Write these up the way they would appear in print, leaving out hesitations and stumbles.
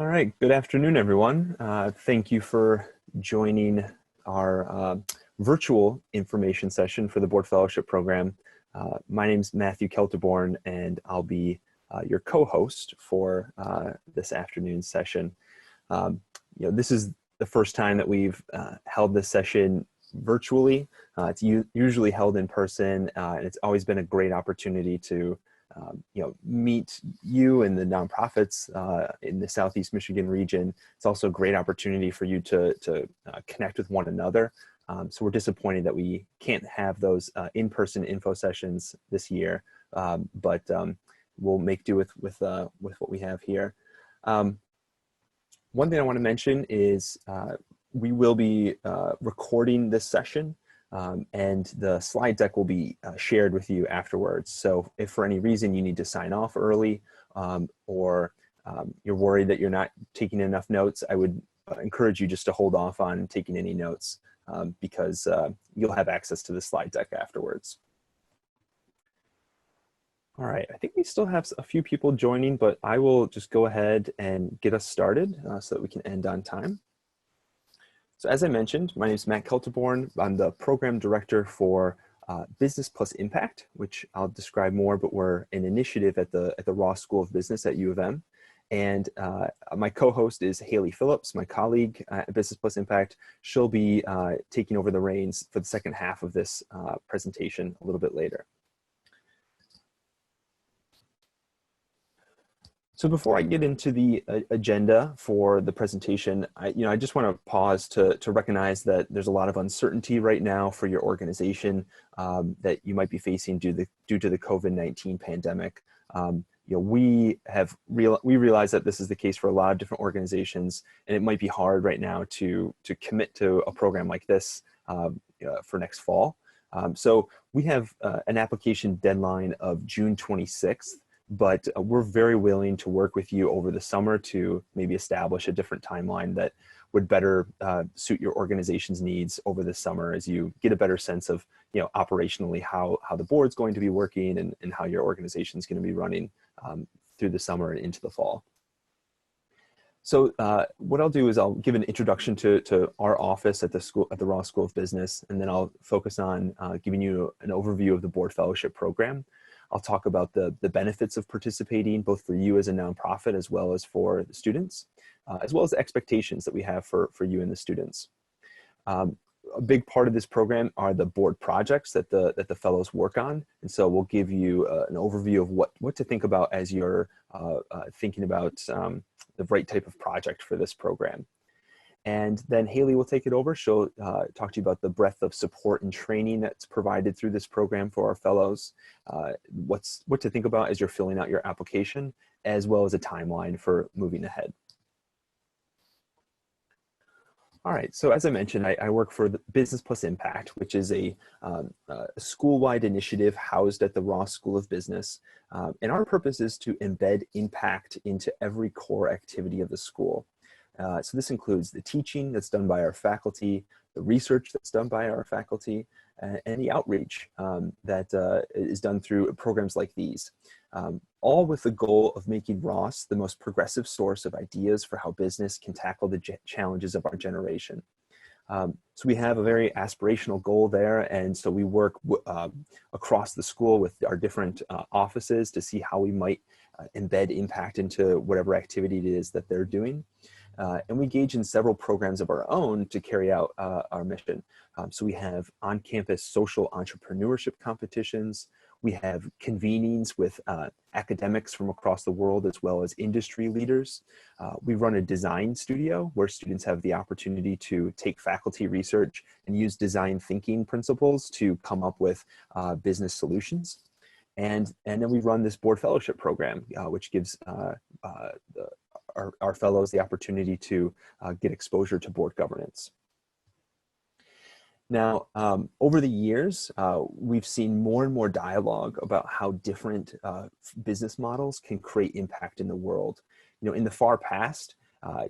All right, good afternoon, everyone. Thank you for joining our virtual information session for the Board Fellowship Program. My name is Matthew Kelterborn, and I'll be your co-host for this afternoon session. This is the first time that we've held this session virtually. It's usually held in person, and it's always been a great opportunity to meet you and the nonprofits in the Southeast Michigan region. It's also a great opportunity for you to connect with one another. So we're disappointed that we can't have those in-person info sessions this year, but we'll make do with what we have here. One thing I want to mention is we will be recording this session. And the slide deck will be shared with you afterwards. So if for any reason you need to sign off early or you're worried that you're not taking enough notes, I would encourage you just to hold off on taking any notes because you'll have access to the slide deck afterwards. All right, I think we still have a few people joining, but I will just go ahead and get us started so that we can end on time. So as I mentioned, my name is Matt Kelterborn. I'm the program director for Business Plus Impact, which I'll describe more, but we're an initiative at the Ross School of Business at U of M. And my co-host is Haley Phillips, my colleague at Business Plus Impact. She'll be taking over the reins for the second half of this presentation a little bit later. So before I get into the agenda for the presentation, I just want to pause to recognize that there's a lot of uncertainty right now for your organization that you might be facing due to the COVID-19 pandemic. We realize that this is the case for a lot of different organizations, and it might be hard right now to commit to a program like this for next fall. So we have an application deadline of June 26th. But we're very willing to work with you over the summer to maybe establish a different timeline that would better suit your organization's needs over the summer as you get a better sense of, operationally how the board's going to be working and how your organization is going to be running through the summer and into the fall. So what I'll do is I'll give an introduction to our office at the Ross School of Business, and then I'll focus on giving you an overview of the Board Fellowship Program. I'll talk about the benefits of participating, both for you as a nonprofit as well as for the students, as well as the expectations that we have for you and the students. A big part of this program are the board projects that the fellows work on. And so we'll give you an overview of what to think about as you're thinking about the right type of project for this program. And then Haley will take it over. She'll talk to you about the breadth of support and training that's provided through this program for our fellows, what to think about as you're filling out your application, as well as a timeline for moving ahead. All right, so as I mentioned, I work for the Business Plus Impact, which is a school-wide initiative housed at the Ross School of Business. And our purpose is to embed impact into every core activity of the school. So this includes the teaching that's done by our faculty, the research that's done by our faculty, and the outreach that is done through programs like these, all with the goal of making Ross the most progressive source of ideas for how business can tackle the challenges of our generation. So we have a very aspirational goal there, and so we work across the school with our different offices to see how we might embed impact into whatever activity it is that they're doing. And we engage in several programs of our own to carry out our mission. So we have on-campus social entrepreneurship competitions. We have convenings with academics from across the world as well as industry leaders. We run a design studio where students have the opportunity to take faculty research and use design thinking principles to come up with business solutions. And then we run this board fellowship program, which gives our fellows the opportunity to get exposure to board governance. Now, over the years, we've seen more and more dialogue about how different business models can create impact in the world. In the far past,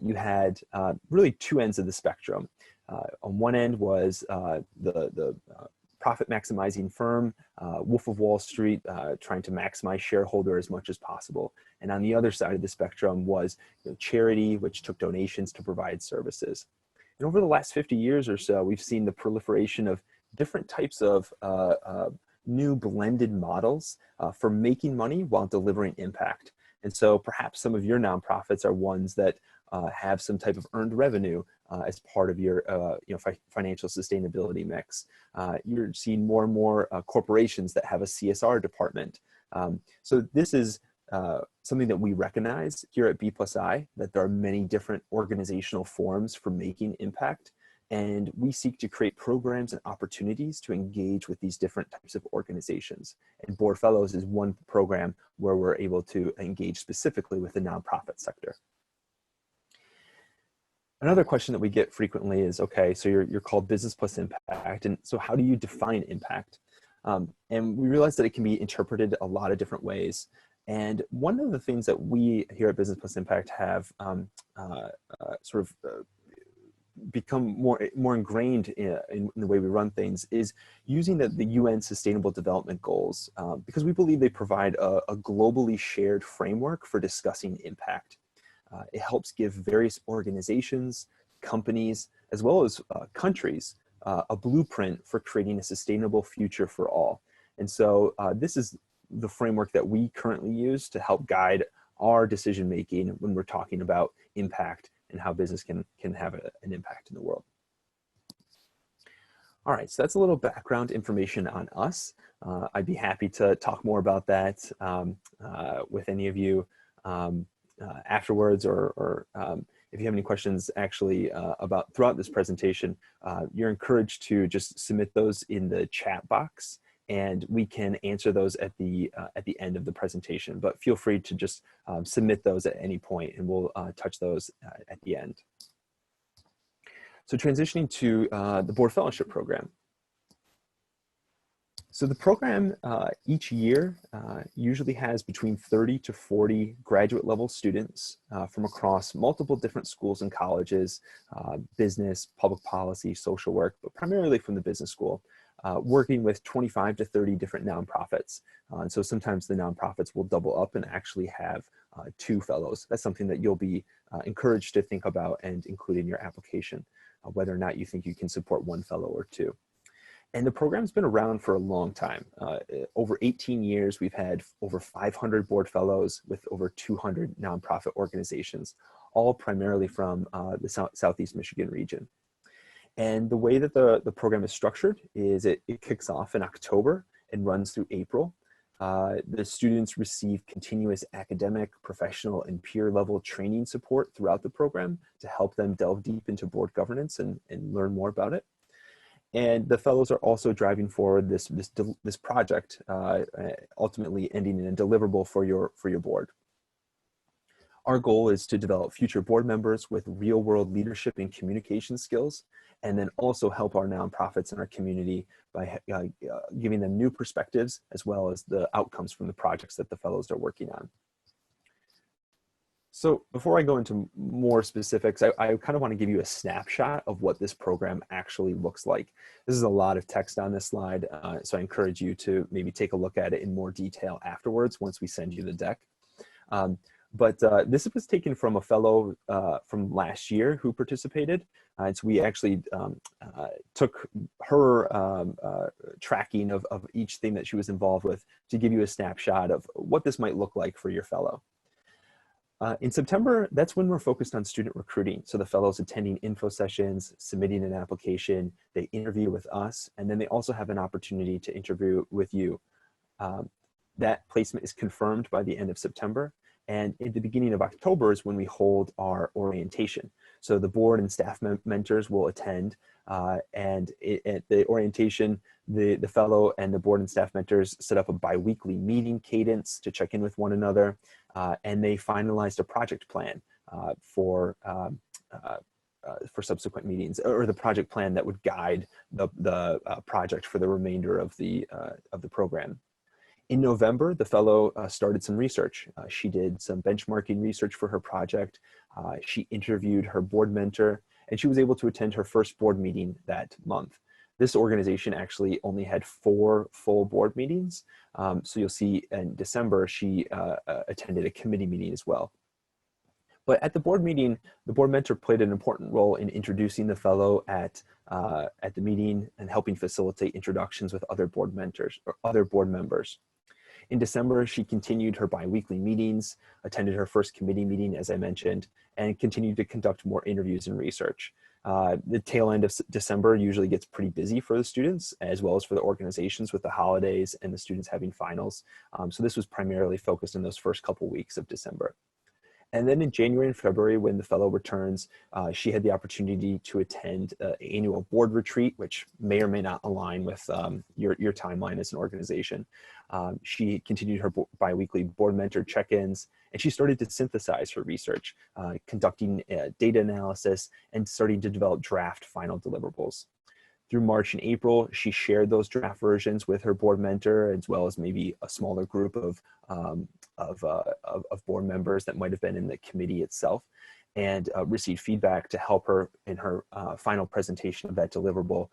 you had really two ends of the spectrum. On one end was the profit maximizing firm, Wolf of Wall Street, trying to maximize shareholder as much as possible. And on the other side of the spectrum was charity, which took donations to provide services. And over the last 50 years or so, we've seen the proliferation of different types of new blended models for making money while delivering impact. And so perhaps some of your nonprofits are ones that have some type of earned revenue as part of your financial sustainability mix. You're seeing more and more corporations that have a CSR department. So this is something that we recognize here at B+I, that there are many different organizational forms for making impact. And we seek to create programs and opportunities to engage with these different types of organizations. And Board Fellows is one program where we're able to engage specifically with the nonprofit sector. Another question that we get frequently is, okay, so you're called Business Plus Impact, and so how do you define impact? And we realize that it can be interpreted a lot of different ways. And one of the things that we here at Business Plus Impact have become more ingrained in the way we run things is using the UN Sustainable Development Goals, because we believe they provide a globally shared framework for discussing impact. It helps give various organizations, companies, as well as countries a blueprint for creating a sustainable future for all. And so this is the framework that we currently use to help guide our decision making when we're talking about impact and how business can have an impact in the world. All right, so that's a little background information on us. I'd be happy to talk more about that with any of you afterwards, or if you have any questions actually about throughout this presentation, you're encouraged to just submit those in the chat box, and we can answer those at the end of the presentation. But feel free to just submit those at any point, and we'll touch those at the end. So transitioning to the Board Fellowship Program. So the program each year usually has between 30 to 40 graduate level students from across multiple different schools and colleges, business, public policy, social work, but primarily from the business school, working with 25 to 30 different nonprofits. And so sometimes the nonprofits will double up and actually have 2 fellows. That's something that you'll be encouraged to think about and include in your application, whether or not you think you can support 1 fellow or 2. And the program's been around for a long time. Over 18 years, we've had over 500 board fellows with over 200 nonprofit organizations, all primarily from the Southeast Michigan region. And the way that the program is structured is it kicks off in October and runs through April. The students receive continuous academic, professional, and peer level training support throughout the program to help them delve deep into board governance and learn more about it. And the fellows are also driving forward this project, ultimately ending in a deliverable for your board. Our goal is to develop future board members with real-world leadership and communication skills, and then also help our nonprofits in our community by giving them new perspectives as well as the outcomes from the projects that the fellows are working on. So before I go into more specifics, I kind of want to give you a snapshot of what this program actually looks like. This is a lot of text on this slide, so I encourage you to maybe take a look at it in more detail afterwards once we send you the deck. But this was taken from a fellow from last year who participated. And so we actually took her tracking of each thing that she was involved with to give you a snapshot of what this might look like for your fellow. In September, that's when we're focused on student recruiting. So the fellows attending info sessions, submitting an application, they interview with us, and then they also have an opportunity to interview with you. That placement is confirmed by the end of September. And at the beginning of October is when we hold our orientation. So the board and staff mentors will attend, and at the orientation, the fellow and the board and staff mentors set up a biweekly meeting cadence to check in with one another, and they finalized a project plan for subsequent meetings, or the project plan that would guide the project for the remainder of the program. In November, the fellow started some research. She did some benchmarking research for her project. She interviewed her board mentor, and she was able to attend her first board meeting that month. This organization actually only had 4 full board meetings. So you'll see in December, she attended a committee meeting as well. But at the board meeting, the board mentor played an important role in introducing the fellow at the meeting and helping facilitate introductions with other board mentors or other board members. In December, she continued her biweekly meetings, attended her first committee meeting, as I mentioned, and continued to conduct more interviews and research. The tail end of December usually gets pretty busy for the students, as well as for the organizations with the holidays and the students having finals. So this was primarily focused in those first couple weeks of December. And then in January and February, when the fellow returns, she had the opportunity to attend an annual board retreat, which may or may not align with your timeline as an organization. She continued her biweekly board mentor check-ins, and she started to synthesize her research, conducting data analysis and starting to develop draft final deliverables. Through March and April, she shared those draft versions with her board mentor, as well as maybe a smaller group of board members that might have been in the committee itself, and received feedback to help her in her final presentation of that deliverable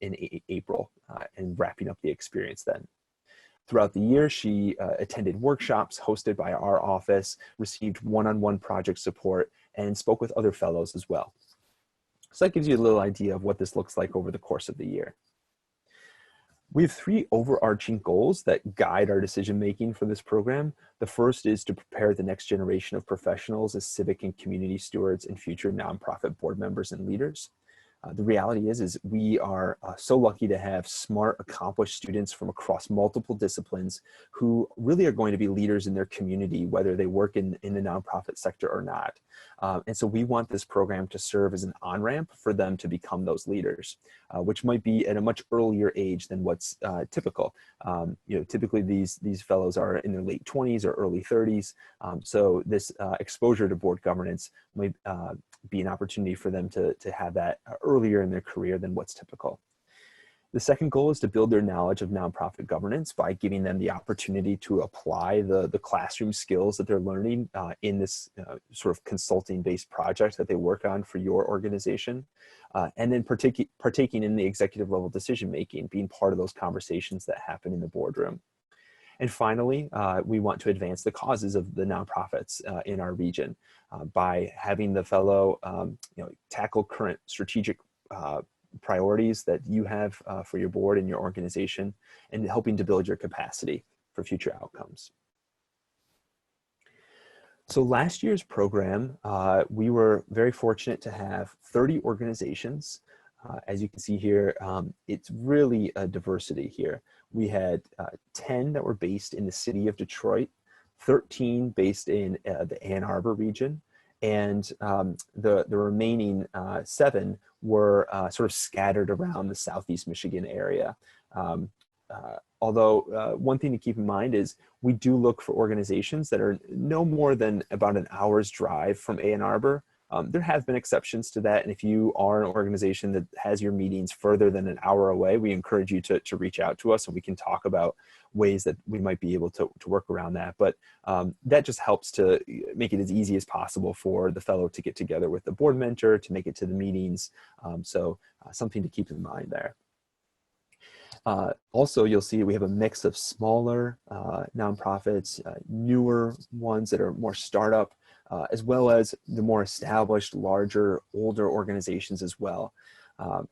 in April, and wrapping up the experience then. Throughout the year, she attended workshops hosted by our office, received one-on-one project support, and spoke with other fellows as well. So that gives you a little idea of what this looks like over the course of the year. We have 3 overarching goals that guide our decision-making for this program. The first is to prepare the next generation of professionals as civic and community stewards and future nonprofit board members and leaders. The reality is we are so lucky to have smart, accomplished students from across multiple disciplines who really are going to be leaders in their community, whether they work in the nonprofit sector or not. And so we want this program to serve as an on-ramp for them to become those leaders, which might be at a much earlier age than what's typical. Typically these fellows are in their late 20s or early 30s. So this exposure to board governance might be an opportunity for them to have that earlier in their career than what's typical. The second goal is to build their knowledge of nonprofit governance by giving them the opportunity to apply the classroom skills that they're learning in this sort of consulting-based project that they work on for your organization. And then partaking in the executive level decision-making, being part of those conversations that happen in the boardroom. And finally, we want to advance the causes of the nonprofits in our region by having the fellow tackle current strategic priorities that you have for your board and your organization, and helping to build your capacity for future outcomes. So last year's program, we were very fortunate to have 30 organizations. As you can see here, it's really a diversity here. We had 10 that were based in the city of Detroit, 13 based in the Ann Arbor region, and the remaining 7 were sort of scattered around the Southeast Michigan area. Although one thing to keep in mind is we do look for organizations that are no more than about an hour's drive from Ann Arbor. There have been exceptions to that, and if you are an organization that has your meetings further than an hour away, we encourage you to reach out to us, and we can talk about ways that we might be able to work around that. But that just helps to make it as easy as possible for the fellow to get together with the board mentor, to make it to the meetings. So something to keep in mind there. Also, you'll see we have a mix of smaller nonprofits, newer ones that are more startup, as well as the more established, larger, older organizations as well,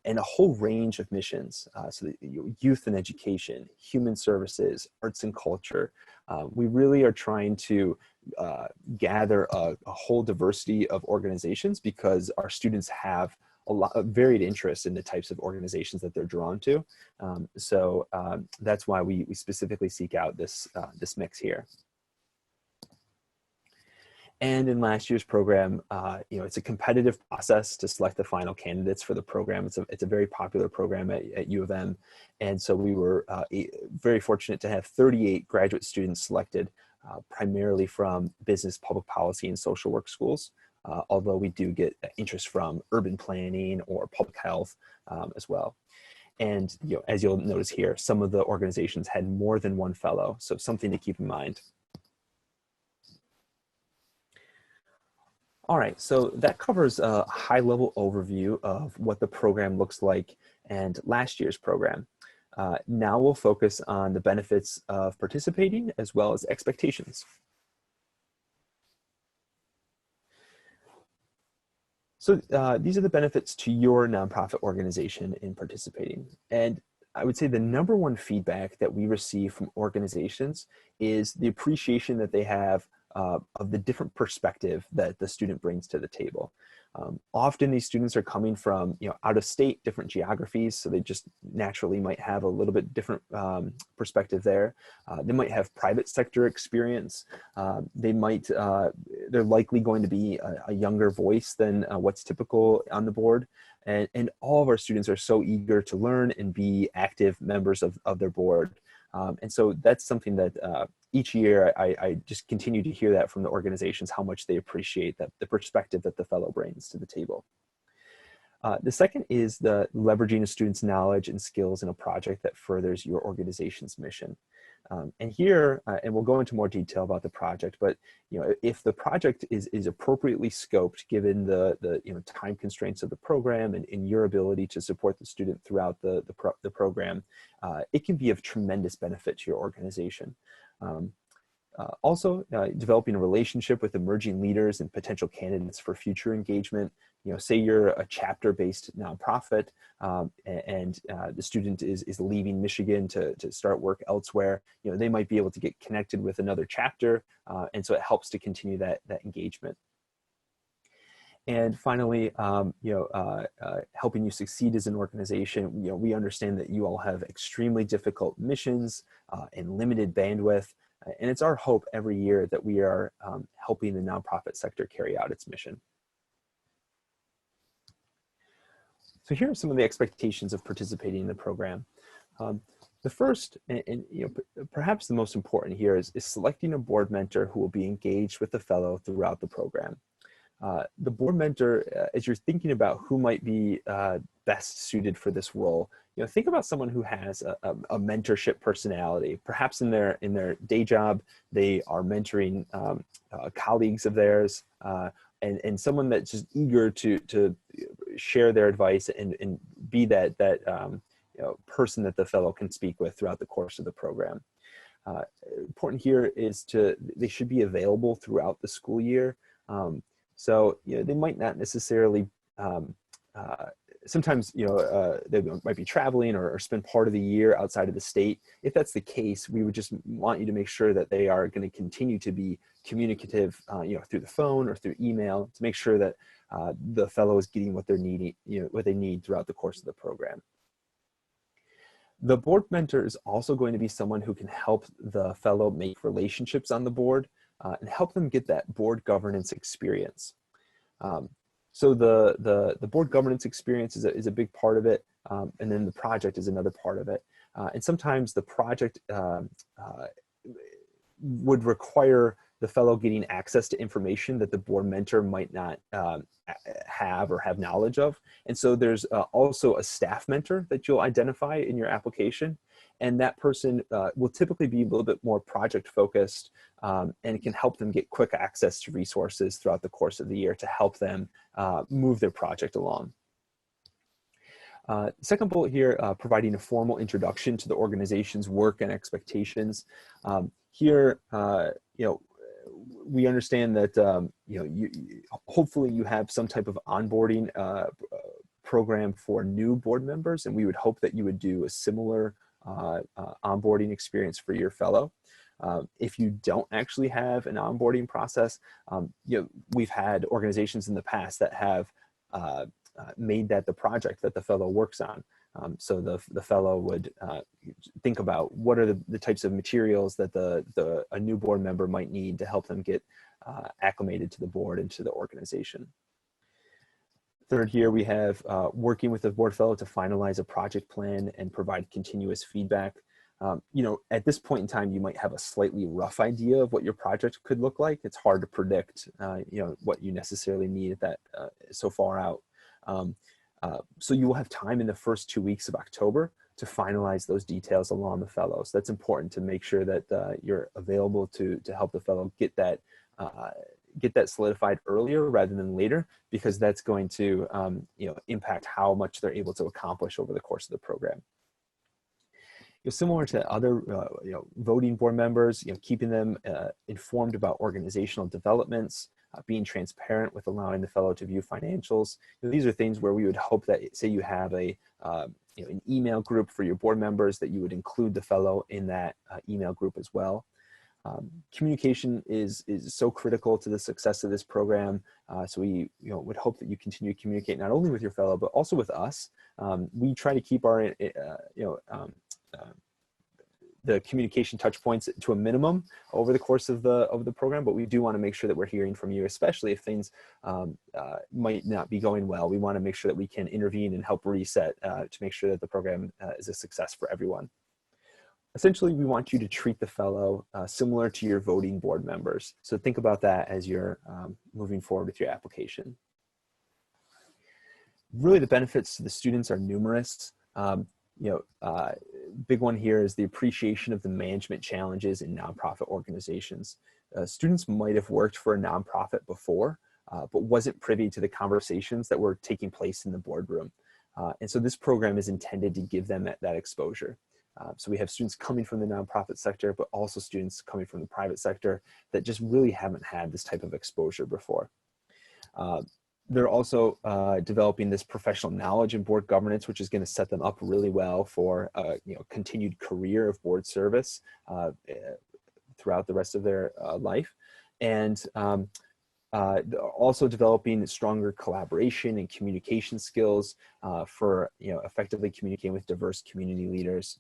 and a whole range of missions. So youth and education, human services, arts and culture. We really are trying to gather a whole diversity of organizations because our students have a lot of varied interest in the types of organizations that they're drawn to. So that's why we specifically seek out this mix here. And in last year's program, it's a competitive process to select the final candidates for the program. It's a very popular program at U of M. And so we were very fortunate to have 38 graduate students selected, primarily from business, public policy, and social work schools. Although we do get interest from urban planning or public health as well. And as you'll notice here, some of the organizations had more than one fellow, so something to keep in mind. All right, so that covers a high-level overview of what the program looks like and last year's program. Now we'll focus on the benefits of participating as well as expectations. So these are the benefits to your nonprofit organization in participating. And I would say the number one feedback that we receive from organizations is the appreciation that they have of the different perspective that the student brings to the table. Often these students are coming from out of state, different geographies, so they just naturally might have a little bit different perspective there. They might have private sector experience. They're likely going to be a younger voice than what's typical on the board. And all of our students are so eager to learn and be active members of their board. And so that's something that each year I just continue to hear that from the organizations, how much they appreciate the perspective that the fellow brings to the table. The second is the leveraging a student's knowledge and skills in a project that furthers your organization's mission. And here, and we'll go into more detail about the project, but if the project is appropriately scoped, given the time constraints of the program and your ability to support the student throughout the program, it can be of tremendous benefit to your organization. Also, developing a relationship with emerging leaders and potential candidates for future engagement. Say you're a chapter-based nonprofit and the student is leaving Michigan to start work elsewhere. They might be able to get connected with another chapter, and so it helps to continue that engagement. And finally, helping you succeed as an organization. We understand that you all have extremely difficult missions and limited bandwidth. And it's our hope every year that we are helping the nonprofit sector carry out its mission. So here are some of the expectations of participating in the program. The first, and perhaps the most important here, is selecting a board mentor who will be engaged with the fellow throughout the program. The board mentor, as you're thinking about who might be best suited for this role, think about someone who has a mentorship personality. Perhaps in their day job, they are mentoring colleagues of theirs, and someone that's just eager to share their advice and be that person that the fellow can speak with throughout the course of the program. Important here is they should be available throughout the school year. So they might not necessarily. Sometimes they might be traveling or spend part of the year outside of the state. If that's the case, we would just want you to make sure that they are going to continue to be communicative, through the phone or through email, to make sure that the fellow is getting what they're needing, what they need throughout the course of the program. The board mentor is also going to be someone who can help the fellow make relationships on the board and help them get that board governance experience. So the board governance experience is a big part of it, and then the project is another part of it. And sometimes the project would require the fellow getting access to information that the board mentor might not have or have knowledge of. And so there's also a staff mentor that you'll identify in your application. And that person will typically be a little bit more project focused, and it can help them get quick access to resources throughout the course of the year to help them move their project along. Second bullet here, providing a formal introduction to the organization's work and expectations. Here, we understand that hopefully you have some type of onboarding program for new board members, and we would hope that you would do a similar onboarding experience for your fellow. If you don't actually have an onboarding process, we've had organizations in the past that have made that the project that the fellow works on. So the fellow would think about what are the types of materials that a new board member might need to help them get acclimated to the board and to the organization. Third, here we have working with the board fellow to finalize a project plan and provide continuous feedback. At this point in time, you might have a slightly rough idea of what your project could look like. It's hard to predict, what you necessarily need at that so far out. So you will have time in the first 2 weeks of October to finalize those details along the fellow. So that's important to make sure that you're available to help the fellow get that get that solidified earlier rather than later, because that's going to impact how much they're able to accomplish over the course of the program. Similar to other voting board members, keeping them informed about organizational developments, being transparent with allowing the fellow to view financials. These are things where we would hope that, say you have an email group for your board members, that you would include the fellow in that email group as well. Communication is so critical to the success of this program. So we would hope that you continue to communicate not only with your fellow, but also with us. We try to keep our the communication touch points to a minimum over the course of the program, but we do want to make sure that we're hearing from you, especially if things might not be going well. We want to make sure that we can intervene and help reset to make sure that the program is a success for everyone. Essentially, we want you to treat the fellow similar to your voting board members. So think about that as you're moving forward with your application. Really, the benefits to the students are numerous. Big one here is the appreciation of the management challenges in nonprofit organizations. Students might have worked for a nonprofit before, but wasn't privy to the conversations that were taking place in the boardroom. And so this program is intended to give them that exposure. So we have students coming from the nonprofit sector, but also students coming from the private sector that just really haven't had this type of exposure before. They're also developing this professional knowledge in board governance, which is going to set them up really well for continued career of board service throughout the rest of their life. And also developing stronger collaboration and communication skills for effectively communicating with diverse community leaders.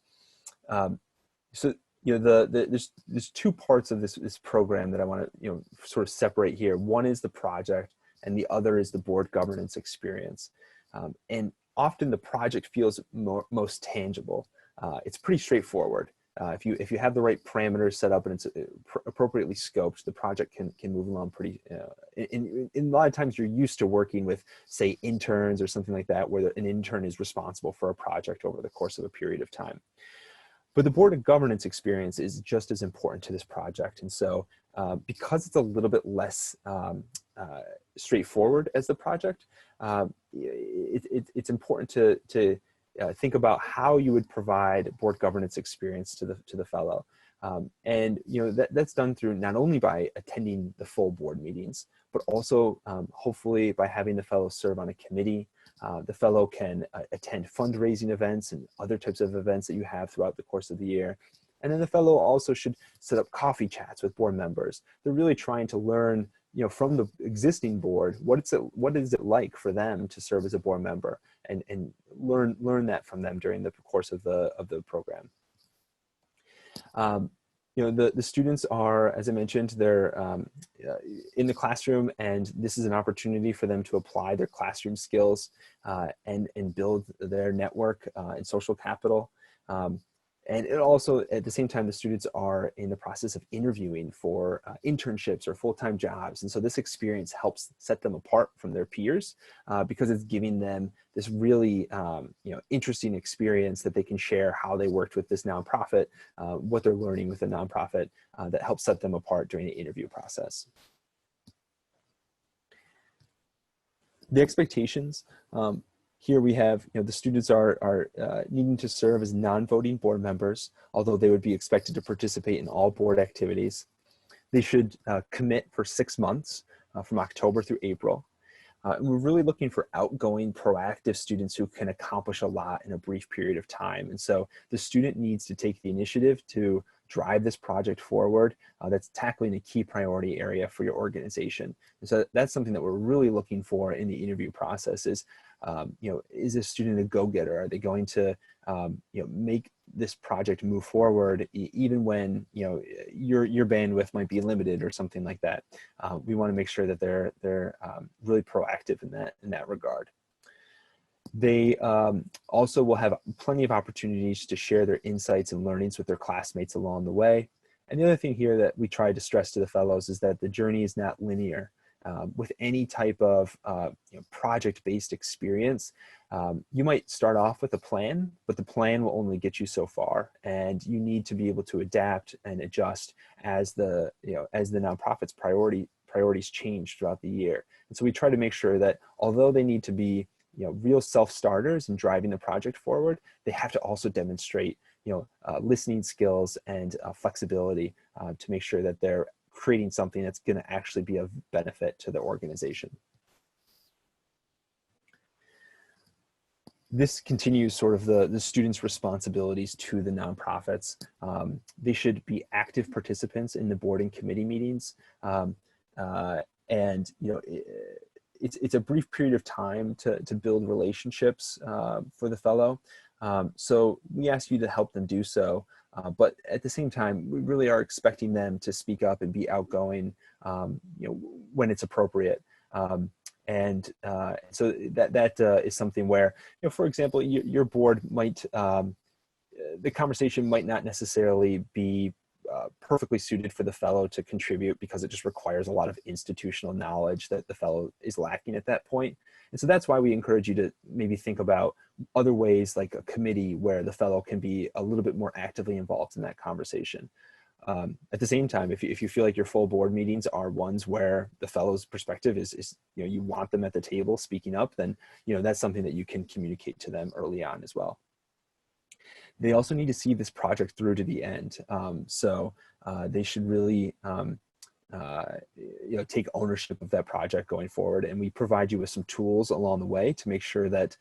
There's two parts of this program that I want to sort of separate here. One is the project, and the other is the board governance experience. And often the project feels most tangible. It's pretty straightforward. If you have the right parameters set up and it's appropriately scoped, the project can move along pretty. In a lot of times you're used to working with, say, interns or something like that, where an intern is responsible for a project over the course of a period of time. But the board of governance experience is just as important to this project. And so because it's a little bit less straightforward as the project, it's important to think about how you would provide board governance experience to the fellow. That's done through not only by attending the full board meetings, but also hopefully by having the fellow serve on a committee. The fellow can attend fundraising events and other types of events that you have throughout the course of the year. And then the fellow also should set up coffee chats with board members. They're really trying to learn, from the existing board, what is it like for them to serve as a board member, and learn that from them during the course of the program. The students are, as I mentioned, they're in the classroom, and this is an opportunity for them to apply their classroom skills and build their network and social capital. And it also, at the same time, the students are in the process of interviewing for internships or full-time jobs. And so this experience helps set them apart from their peers because it's giving them this really interesting experience that they can share how they worked with this nonprofit, what they're learning with the nonprofit that helps set them apart during the interview process. The expectations. Here we have, the students are needing to serve as non-voting board members, although they would be expected to participate in all board activities. They should commit for 6 months from October through April. And we're really looking for outgoing, proactive students who can accomplish a lot in a brief period of time. And so the student needs to take the initiative to drive this project forward that's tackling a key priority area for your organization. And so that's something that we're really looking for in the interview process is, is a student a go-getter? Are they going to, make this project move forward even when, your bandwidth might be limited or something like that? We want to make sure that they're really proactive in that regard. They also will have plenty of opportunities to share their insights and learnings with their classmates along the way. And the other thing here that we try to stress to the fellows is that the journey is not linear. With any type of project-based experience, you might start off with a plan, but the plan will only get you so far, and you need to be able to adapt and adjust as the nonprofit's priorities change throughout the year. And so we try to make sure that although they need to be, real self-starters in driving the project forward, they have to also demonstrate, listening skills and flexibility to make sure that they're creating something that's going to actually be of benefit to the organization. This continues sort of the students' responsibilities to the nonprofits. They should be active participants in the board and committee meetings. And it's a brief period of time to build relationships for the fellow. So we ask you to help them do so. But at the same time, we really are expecting them to speak up and be outgoing, when it's appropriate. And so that is something where, for example, your board might, the conversation might not necessarily be perfectly suited for the fellow to contribute because it just requires a lot of institutional knowledge that the fellow is lacking at that point. And so that's why we encourage you to maybe think about other ways like a committee where the fellow can be a little bit more actively involved in that conversation. At the same time, if you feel like your full board meetings are ones where the fellow's perspective is you want them at the table speaking up, then that's something that you can communicate to them early on as well. They also need to see this project through to the end. So they should really take ownership of that project going forward. And we provide you with some tools along the way to make sure that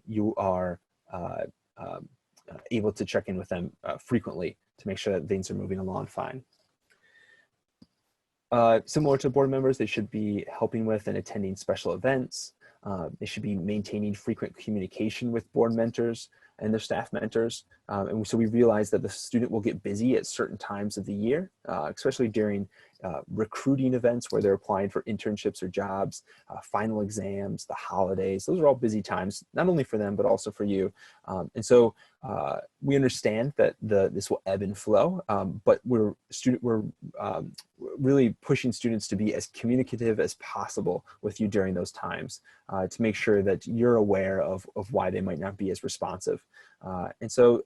you are able to check in with them frequently to make sure that things are moving along fine. Similar to board members, they should be helping with and attending special events. They should be maintaining frequent communication with board mentors and their staff mentors. And so we realize that the student will get busy at certain times of the year, especially during recruiting events where they're applying for internships or jobs, final exams, the holidays. Those are all busy times, not only for them, but also for you. And so we understand that this will ebb and flow, but we're really pushing students to be as communicative as possible with you during those times to make sure that you're aware of why they might not be as responsive. And so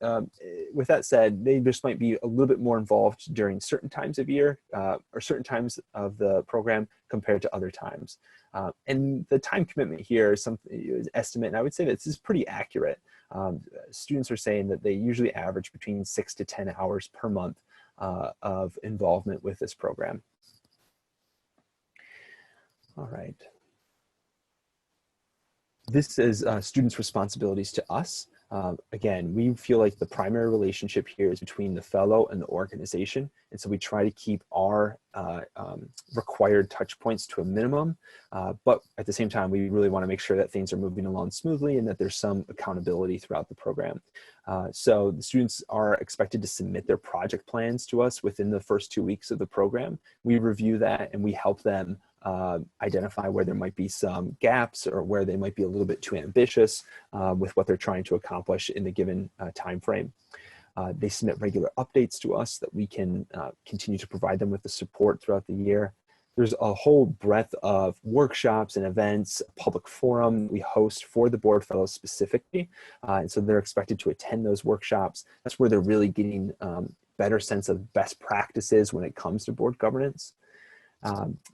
with that said, they just might be a little bit more involved during certain times of year or certain times of the program compared to other times. And the time commitment here is something estimate, and I would say that this is pretty accurate. Students are saying that they usually average between 6 to 10 hours per month of involvement with this program. All right. This is students' responsibilities to us. Again, we feel like the primary relationship here is between the fellow and the organization. And so we try to keep our required touch points to a minimum. But at the same time, we really want to make sure that things are moving along smoothly and that there's some accountability throughout the program. So the students are expected to submit their project plans to us within the first 2 weeks of the program. We review that and we help them identify where there might be some gaps or where they might be a little bit too ambitious with what they're trying to accomplish in the given time frame. They submit regular updates to us that we can continue to provide them with the support throughout the year. There's a whole breadth of workshops and events, public forum we host for the board fellows specifically. And so they're expected to attend those workshops. That's where they're really getting better sense of best practices when it comes to board governance.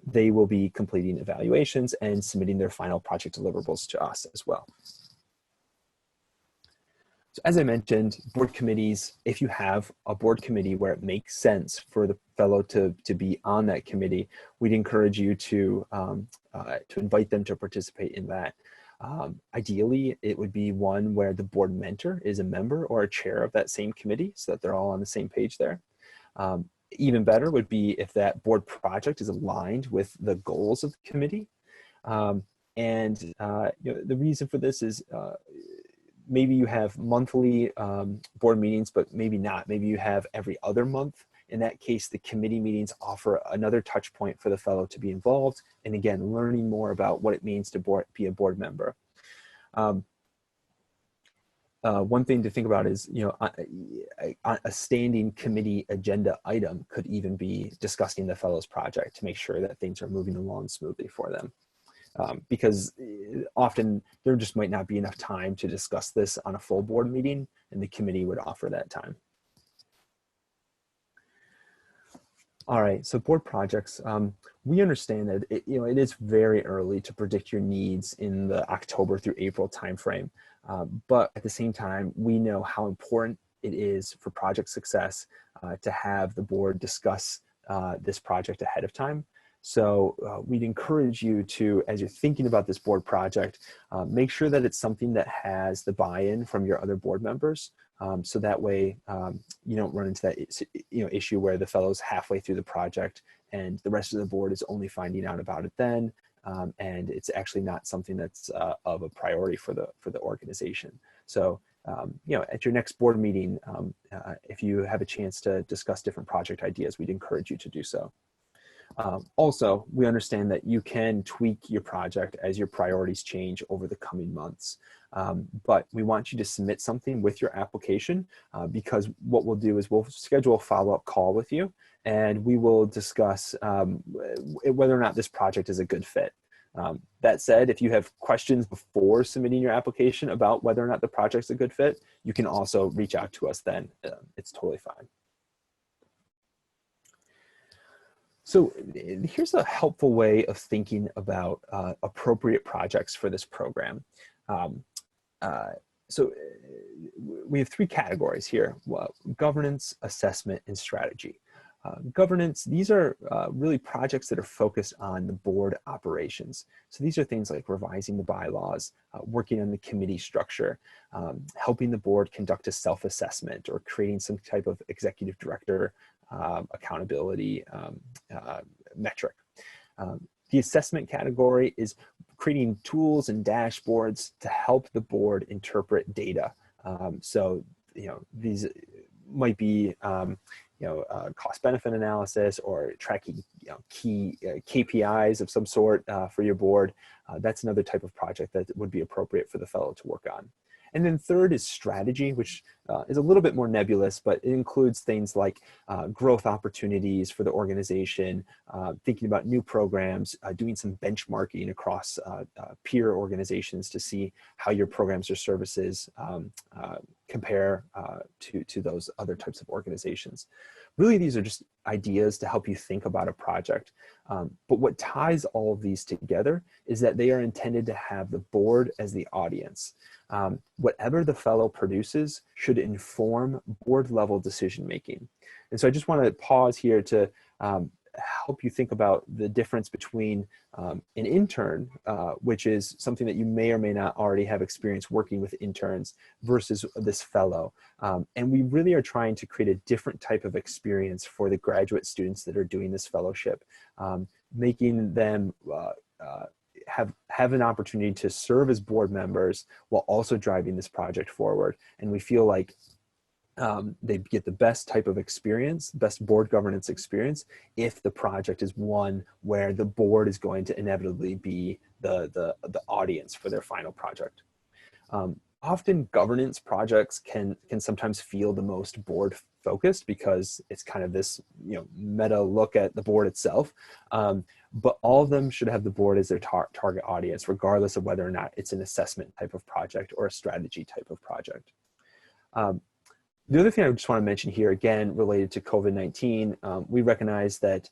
They will be completing evaluations and submitting their final project deliverables to us as well. So as I mentioned, board committees, if you have a board committee where it makes sense for the fellow to be on that committee, we'd encourage you to invite them to participate in that. Ideally, it would be one where the board mentor is a member or a chair of that same committee so that they're all on the same page there. Even better would be if that board project is aligned with the goals of the committee. The reason for this is maybe you have monthly board meetings, but maybe not. Maybe you have every other month. In that case, the committee meetings offer another touch point for the fellow to be involved. And again, learning more about what it means to be a board member. One thing to think about is, a standing committee agenda item could even be discussing the fellows project to make sure that things are moving along smoothly for them. Because often there just might not be enough time to discuss this on a full board meeting, and the committee would offer that time. All right, so board projects, we understand that it is very early to predict your needs in the October through April timeframe, but at the same time, we know how important it is for project success to have the board discuss this project ahead of time. So we'd encourage you to, as you're thinking about this board project, make sure that it's something that has the buy-in from your other board members. So that way you don't run into that issue where the fellow's halfway through the project and the rest of the board is only finding out about it then, and it's actually not something that's of a priority for the organization. So at your next board meeting, if you have a chance to discuss different project ideas, we'd encourage you to do so. Also, we understand that you can tweak your project as your priorities change over the coming months. But we want you to submit something with your application because what we'll do is we'll schedule a follow-up call with you and we will discuss whether or not this project is a good fit. That said, if you have questions before submitting your application about whether or not the project's a good fit, you can also reach out to us then. It's totally fine. So here's a helpful way of thinking about appropriate projects for this program. Um, so we have three categories here: governance, assessment, and strategy. Governance, these are really projects that are focused on the board operations. So these are things like revising the bylaws, working on the committee structure, helping the board conduct a self-assessment, or creating some type of executive director accountability metric. The assessment category is creating tools and dashboards to help the board interpret data. So, these might be, cost-benefit analysis or tracking, key KPIs of some sort for your board. That's another type of project that would be appropriate for the fellow to work on. And then third is strategy, which is a little bit more nebulous, but it includes things like growth opportunities for the organization, thinking about new programs, doing some benchmarking across peer organizations to see how your programs or services compare to those other types of organizations. Really, these are just ideas to help you think about a project. But what ties all of these together is that they are intended to have the board as the audience. Whatever the fellow produces should inform board level decision making. And so I just want to pause here to help you think about the difference between an intern, which is something that you may or may not already have experience working with interns, versus this fellow. And we really are trying to create a different type of experience for the graduate students that are doing this fellowship, making them have an opportunity to serve as board members while also driving this project forward. And we feel like they get the best type of experience, best board governance experience, if the project is one where the board is going to inevitably be the audience for their final project. Often governance projects can sometimes feel the most board focused because it's kind of this meta look at the board itself. But all of them should have the board as their target audience, regardless of whether or not it's an assessment type of project or a strategy type of project. The other thing I just want to mention here, again, related to COVID-19, we recognize that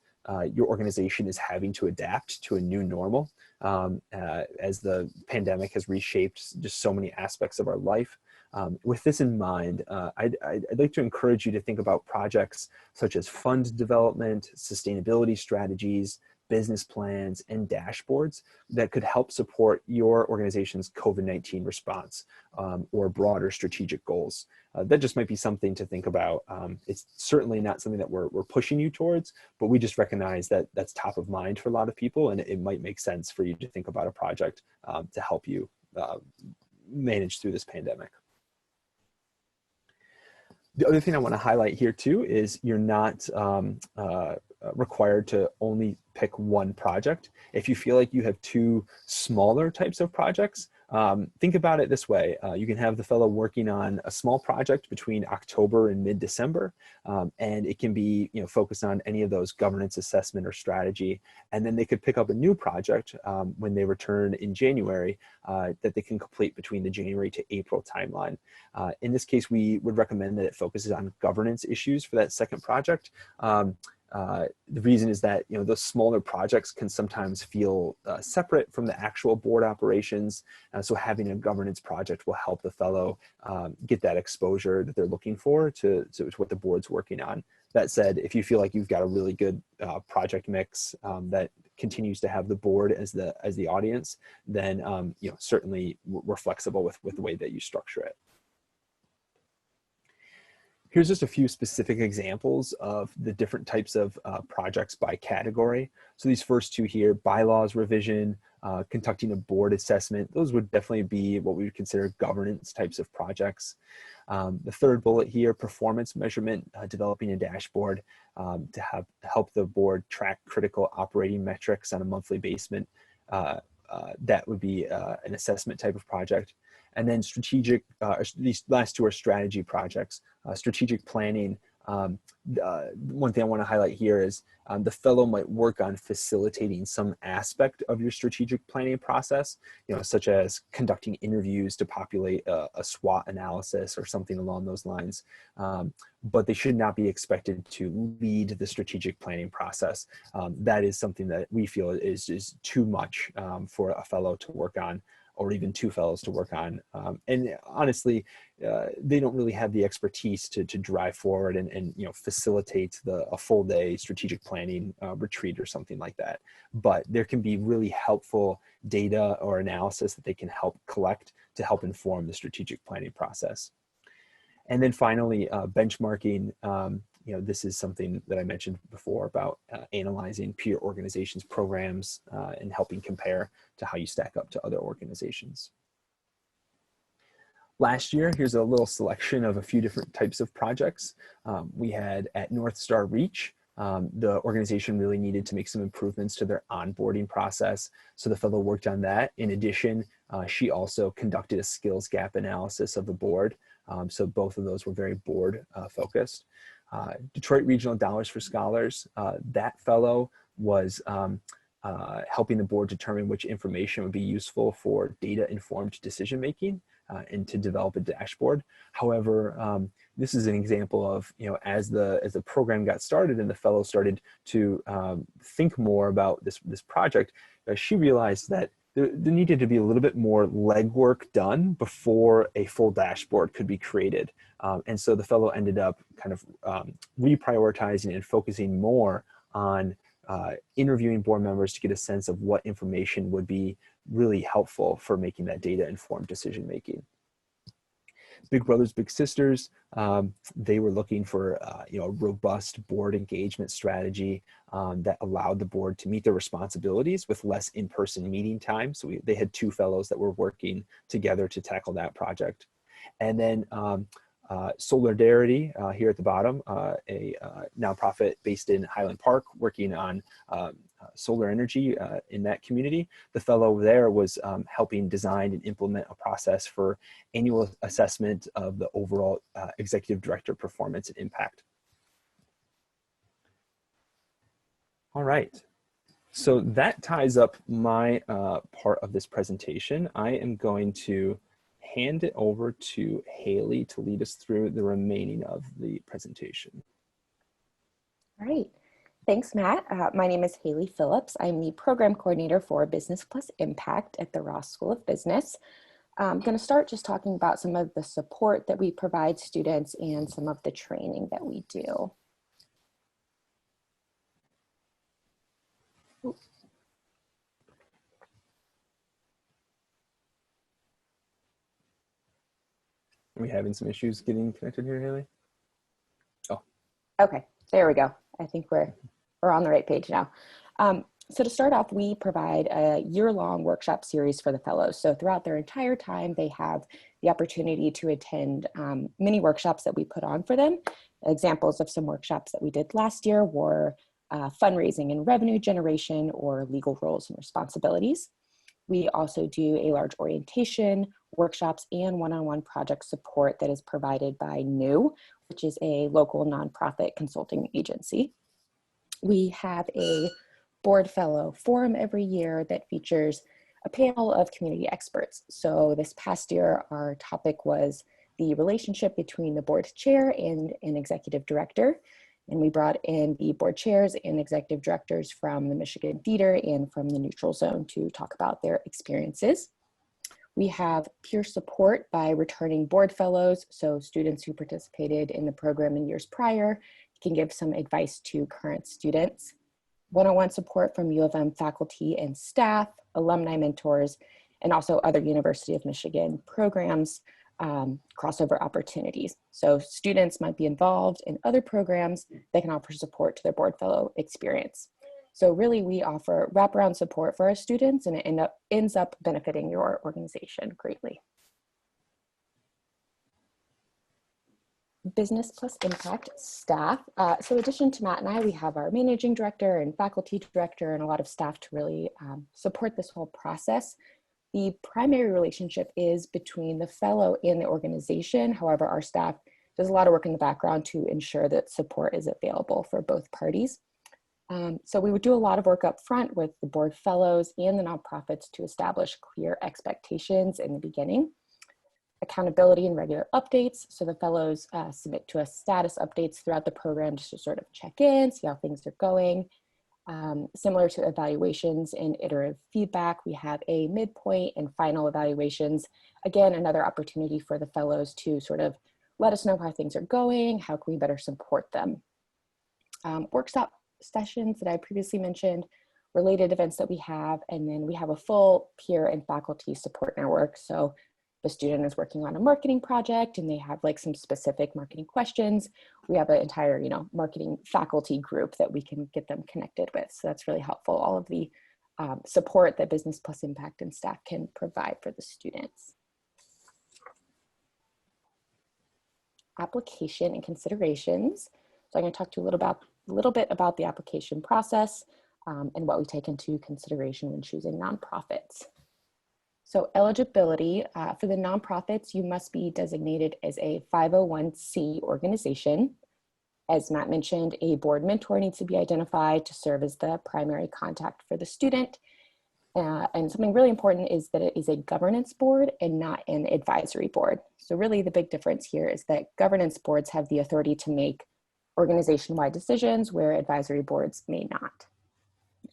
your organization is having to adapt to a new normal as the pandemic has reshaped just so many aspects of our life. With this in mind, I'd like to encourage you to think about projects such as fund development, sustainability strategies, business plans, and dashboards that could help support your organization's COVID-19 response or broader strategic goals. That just might be something to think about. It's certainly not something that we're pushing you towards, but we just recognize that that's top of mind for a lot of people, and it might make sense for you to think about a project to help you manage through this pandemic. The other thing I want to highlight here too is you're not required to only pick one project. If you feel like you have two smaller types of projects, think about it this way. You can have the fellow working on a small project between October and mid-December, and it can be focused on any of those governance, assessment, or strategy. And then they could pick up a new project when they return in January that they can complete between the January to April timeline. In this case, we would recommend that it focuses on governance issues for that second project. The reason is that, you know, those smaller projects can sometimes feel separate from the actual board operations. So having a governance project will help the fellow get that exposure that they're looking for to what the board's working on. That said, if you feel like you've got a really good project mix that continues to have the board as the audience, then you know, certainly we're flexible with the way that you structure it. Here's just a few specific examples of the different types of projects by category. So these first two here, bylaws revision, conducting a board assessment, those would definitely be what we would consider governance types of projects. The third bullet here, performance measurement, developing a dashboard to help the board track critical operating metrics on a monthly basis. That would be an assessment type of project. And then strategic, these last two are strategy projects. Strategic planning, one thing I want to highlight here is the fellow might work on facilitating some aspect of your strategic planning process, you know, such as conducting interviews to populate a SWOT analysis or something along those lines. But they should not be expected to lead the strategic planning process. That is something that we feel is too much for a fellow to work on, or even two fellows to work on. And honestly, they don't really have the expertise to drive forward and you know, facilitate a full day strategic planning retreat or something like that. But there can be really helpful data or analysis that they can help collect to help inform the strategic planning process. And then finally, benchmarking. You know, this is something that I mentioned before about analyzing peer organizations' programs and helping compare to how you stack up to other organizations. Last year, here's a little selection of a few different types of projects. We had at North Star Reach, the organization really needed to make some improvements to their onboarding process. So the fellow worked on that. In addition, she also conducted a skills gap analysis of the board. So both of those were very board focused. Detroit Regional Dollars for Scholars, that fellow was helping the board determine which information would be useful for data-informed decision-making and to develop a dashboard. However, this is an example of, you know, as the program got started and the fellow started to think more about this project, she realized that there needed to be a little bit more legwork done before a full dashboard could be created. And so the fellow ended up kind of reprioritizing and focusing more on interviewing board members to get a sense of what information would be really helpful for making that data-informed decision-making. Big Brothers Big Sisters, they were looking for you know, a robust board engagement strategy that allowed the board to meet their responsibilities with less in-person meeting time. So they had two fellows that were working together to tackle that project. And then Solidarity here at the bottom, a nonprofit based in Highland Park working on solar energy in that community. The fellow there was helping design and implement a process for annual assessment of the overall executive director performance and impact. All right, so that ties up my part of this presentation. I am going to hand it over to Haley to lead us through the remaining of the presentation. All right. Thanks, Matt. My name is Haley Phillips. I'm the program coordinator for Business Plus Impact at the Ross School of Business. I'm going to start just talking about some of the support that we provide students and some of the training that we do. Are we having some issues getting connected here, Haley? Oh. Okay, there we go. I think we're on the right page now. So to start off, we provide a year-long workshop series for the fellows. So throughout their entire time, they have the opportunity to attend many workshops that we put on for them. Examples of some workshops that we did last year were fundraising and revenue generation, or legal roles and responsibilities. We also do a large orientation, workshops, and one-on-one project support that is provided by NEW, which is a local nonprofit consulting agency. We have a board fellow forum every year that features a panel of community experts. So this past year, our topic was the relationship between the board chair and an executive director. And we brought in the board chairs and executive directors from the Michigan Theater and from the Neutral Zone to talk about their experiences. We have peer support by returning board fellows, so students who participated in the program in years prior can give some advice to current students. One-on-one support from U of M faculty and staff, alumni mentors, and also other University of Michigan programs, crossover opportunities. So students might be involved in other programs that can offer support to their board fellow experience. So really we offer wraparound support for our students, and it ends up benefiting your organization greatly. Business plus impact staff. So in addition to Matt and I, we have our managing director and faculty director and a lot of staff to really support this whole process. The primary relationship is between the fellow and the organization. However, our staff does a lot of work in the background to ensure that support is available for both parties. So we would do a lot of work up front with the board fellows and the nonprofits to establish clear expectations in the beginning. Accountability and regular updates. So the fellows submit to us status updates throughout the program just to sort of check in, see how things are going. Similar to evaluations and iterative feedback, we have a midpoint and final evaluations. Again, another opportunity for the fellows to sort of let us know how things are going, how can we better support them. Workshop sessions that I previously mentioned, related events that we have, and then we have a full peer and faculty support network. So the student is working on a marketing project and they have like some specific marketing questions. We have an entire, marketing faculty group that we can get them connected with. So that's really helpful. All of the support that Business Plus Impact and staff can provide for the students. Application and considerations. So I'm going to talk to you a little bit about the application process and what we take into consideration when choosing nonprofits. So eligibility for the nonprofits, you must be designated as a 501c organization. As Matt mentioned, a board mentor needs to be identified to serve as the primary contact for the student. And something really important is that it is a governance board and not an advisory board. So really the big difference here is that governance boards have the authority to make organization-wide decisions where advisory boards may not.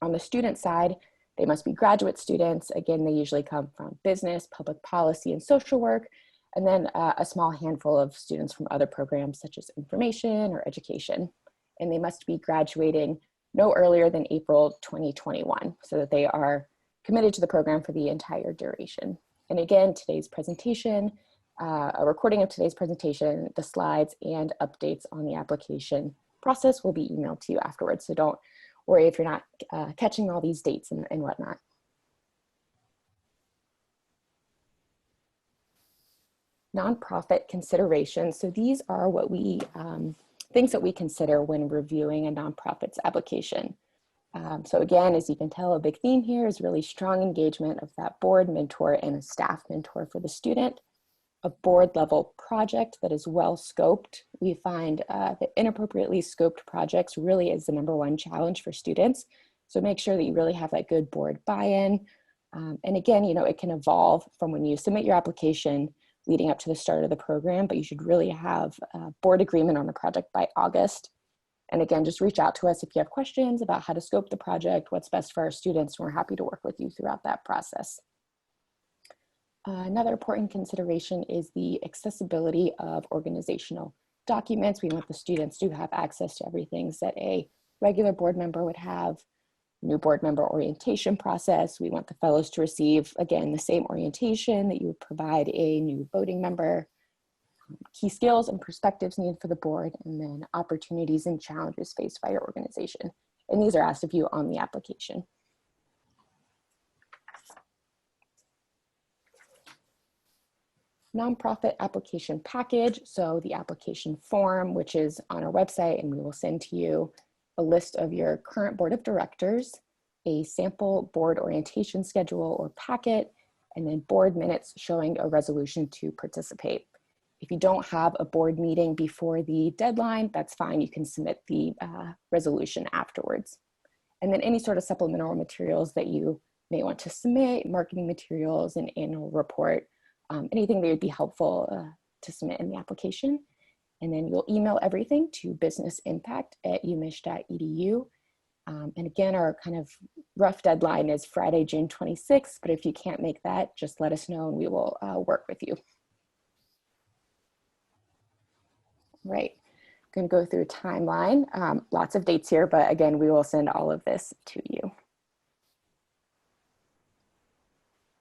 On the student side, they must be graduate students. Again, they usually come from business, public policy, and social work, and then a small handful of students from other programs such as information or education. And they must be graduating no earlier than April 2021 so that they are committed to the program for the entire duration. And again, today's presentation, a recording of today's presentation, the slides and updates on the application process will be emailed to you afterwards. So don't worry if you're not catching all these dates and whatnot. Nonprofit considerations. So these are what we, things that we consider when reviewing a nonprofit's application. So again, as you can tell, a big theme here is really strong engagement of that board mentor and a staff mentor for the student. A board level project that is well scoped. We find that inappropriately scoped projects really is the #1 challenge for students. So make sure that you really have that good board buy-in. And again, it can evolve from when you submit your application leading up to the start of the program, but you should really have a board agreement on the project by August. And again, just reach out to us if you have questions about how to scope the project, what's best for our students, and we're happy to work with you throughout that process. Another important consideration is the accessibility of organizational documents. We want the students to have access to everything that a regular board member would have. New board member orientation process. We want the fellows to receive, again, the same orientation that you would provide a new voting member. Key skills and perspectives needed for the board, and then opportunities and challenges faced by your organization. And these are asked of you on the application. Nonprofit application package. So the application form, which is on our website, and we will send to you a list of your current board of directors, a sample board orientation schedule or packet, and then board minutes showing a resolution to participate. If you don't have a board meeting before the deadline, that's fine. You can submit the resolution afterwards. And then any sort of supplemental materials that you may want to submit, marketing materials, an annual report, anything that would be helpful to submit in the application. And then you'll email everything to businessimpact@umich.edu. And again, our kind of rough deadline is Friday, June 26th, but if you can't make that, just let us know and we will work with you. Right, I'm going to go through a timeline. Lots of dates here, but again, we will send all of this to you.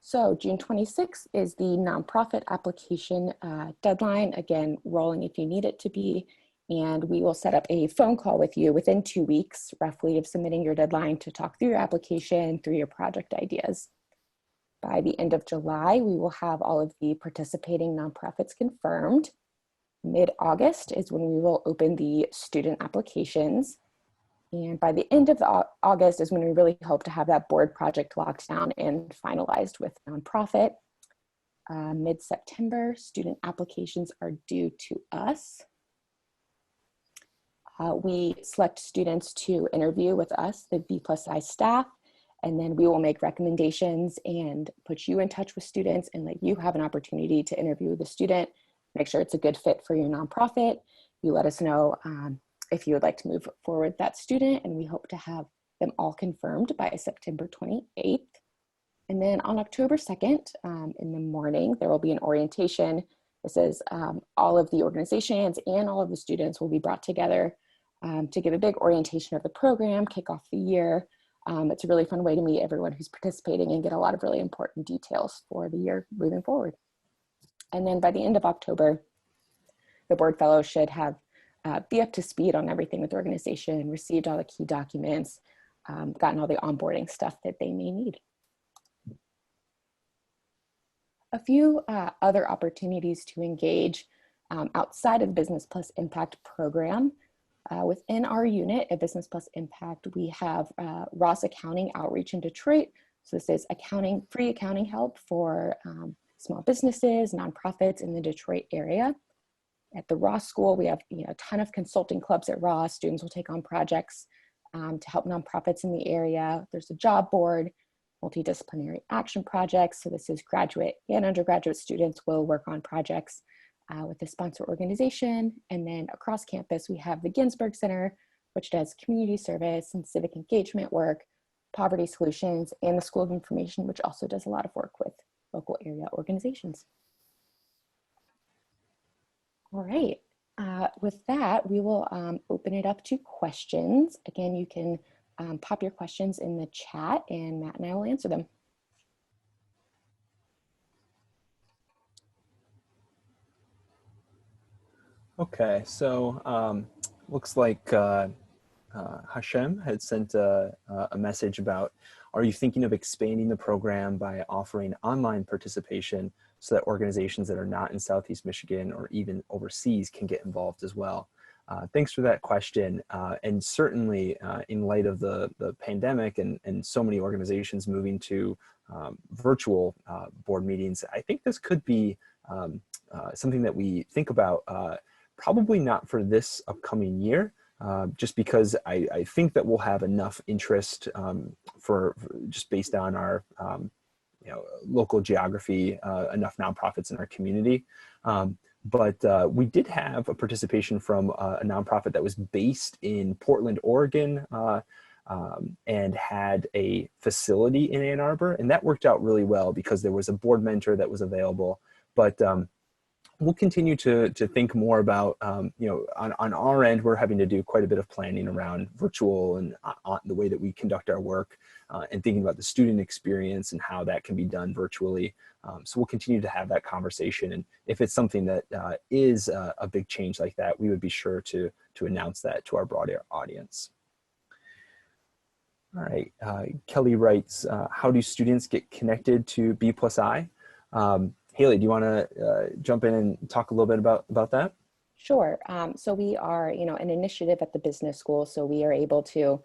So June 26th is the nonprofit application deadline, again, rolling if you need it to be. And we will set up a phone call with you within 2 weeks, roughly, of submitting your deadline to talk through your application, through your project ideas. By the end of July, we will have all of the participating nonprofits confirmed. Mid-August is when we will open the student applications. And by the end of August is when we really hope to have that board project locked down and finalized with nonprofit. Mid-September, student applications are due to us. We select students to interview with us, the B+I staff, and then we will make recommendations and put you in touch with students and let you have an opportunity to interview the student, make sure it's a good fit for your nonprofit. You let us know if you would like to move forward that student, and we hope to have them all confirmed by September 28th. And then on October 2nd, in the morning, there will be an orientation. This is all of the organizations and all of the students will be brought together to give a big orientation of the program, kick off the year. It's a really fun way to meet everyone who's participating and get a lot of really important details for the year moving forward. And then by the end of October, the board fellows should have be up to speed on everything with the organization, received all the key documents, gotten all the onboarding stuff that they may need. A few other opportunities to engage outside of the Business Plus Impact program. Within our unit at Business Plus Impact, we have Ross Accounting Outreach in Detroit. So this is free accounting help for small businesses, nonprofits in the Detroit area. At the Ross School, we have a ton of consulting clubs at Ross. Students will take on projects to help nonprofits in the area. There's a job board, multidisciplinary action projects. So this is graduate and undergraduate students will work on projects with the sponsor organization. And then across campus, we have the Ginsberg Center, which does community service and civic engagement work, poverty solutions, and the School of Information, which also does a lot of work with local area organizations. All right, with that, we will open it up to questions. Again, you can pop your questions in the chat and Matt and I will answer them. Okay, so looks like Hashem had sent a message about, are you thinking of expanding the program by offering online participation so that organizations that are not in Southeast Michigan or even overseas can get involved as well? Thanks for that question. And certainly in light of the pandemic and so many organizations moving to virtual board meetings, I think this could be something that we think about, probably not for this upcoming year, just because I think that we'll have enough interest for just based on our local geography, enough nonprofits in our community. But we did have a participation from a nonprofit that was based in Portland, Oregon, and had a facility in Ann Arbor, and that worked out really well because there was a board mentor that was available. But we'll continue to think more about, on our end, we're having to do quite a bit of planning around virtual and the way that we conduct our work, and thinking about the student experience and how that can be done virtually. So we'll continue to have that conversation. And if it's something that is a big change like that, we would be sure to announce that to our broader audience. All right, Kelly writes, how do students get connected to B+I? Haley, do you want to jump in and talk a little bit about that? Sure. So we are, an initiative at the business school. So we are able to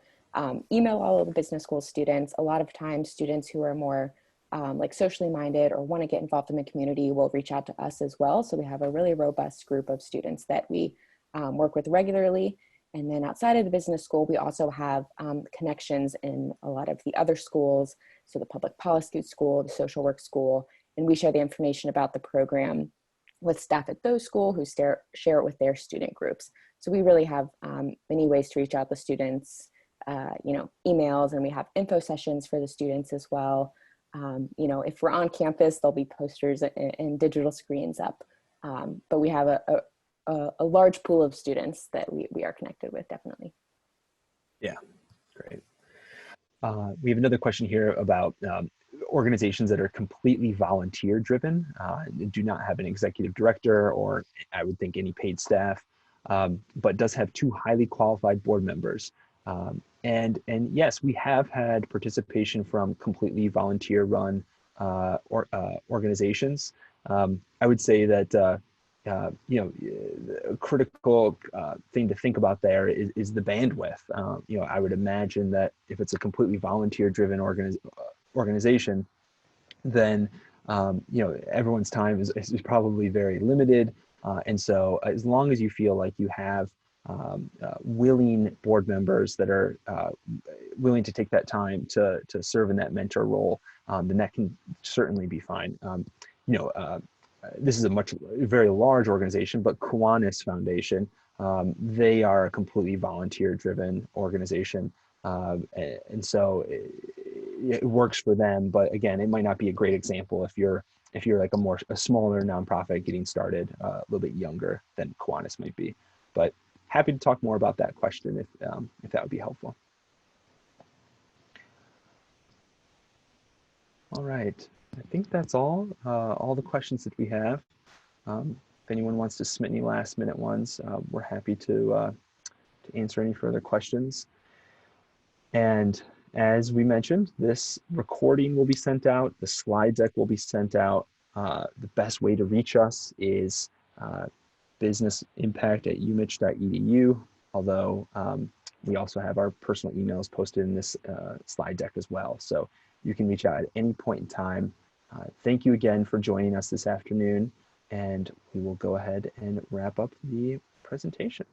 email all of the business school students. A lot of times students who are more like socially minded or want to get involved in the community will reach out to us as well. So we have a really robust group of students that we work with regularly. And then outside of the business school, we also have connections in a lot of the other schools. So the public policy school, the social work school, and we share the information about the program with staff at those schools who share it with their student groups. So we really have many ways to reach out to students, emails, and we have info sessions for the students as well. If we're on campus, there'll be posters and digital screens up. But we have a large pool of students that we are connected with, definitely. Yeah, great. We have another question here about organizations that are completely volunteer driven, do not have an executive director or I would think any paid staff, but does have two highly qualified board members. And yes, we have had participation from completely volunteer run organizations. I would say that a critical thing to think about there is the bandwidth. I would imagine that if it's a completely volunteer-driven organization, then everyone's time is probably very limited. And so as long as you feel like you have willing board members that are willing to take that time to serve in that mentor role, then that can certainly be fine. This is a very large organization, but Kiwanis Foundation, they are a completely volunteer-driven organization, and so it works for them. But again, it might not be a great example if you're like a smaller nonprofit getting started, a little bit younger than Kiwanis might be. But happy to talk more about that question if that would be helpful. All right. I think that's all the questions that we have. If anyone wants to submit any last minute ones, we're happy to answer any further questions. And as we mentioned, this recording will be sent out, the slide deck will be sent out. The best way to reach us is businessimpact@umich.edu, although we also have our personal emails posted in this slide deck as well. So you can reach out at any point in time. Thank you again for joining us this afternoon, and we will go ahead and wrap up the presentation.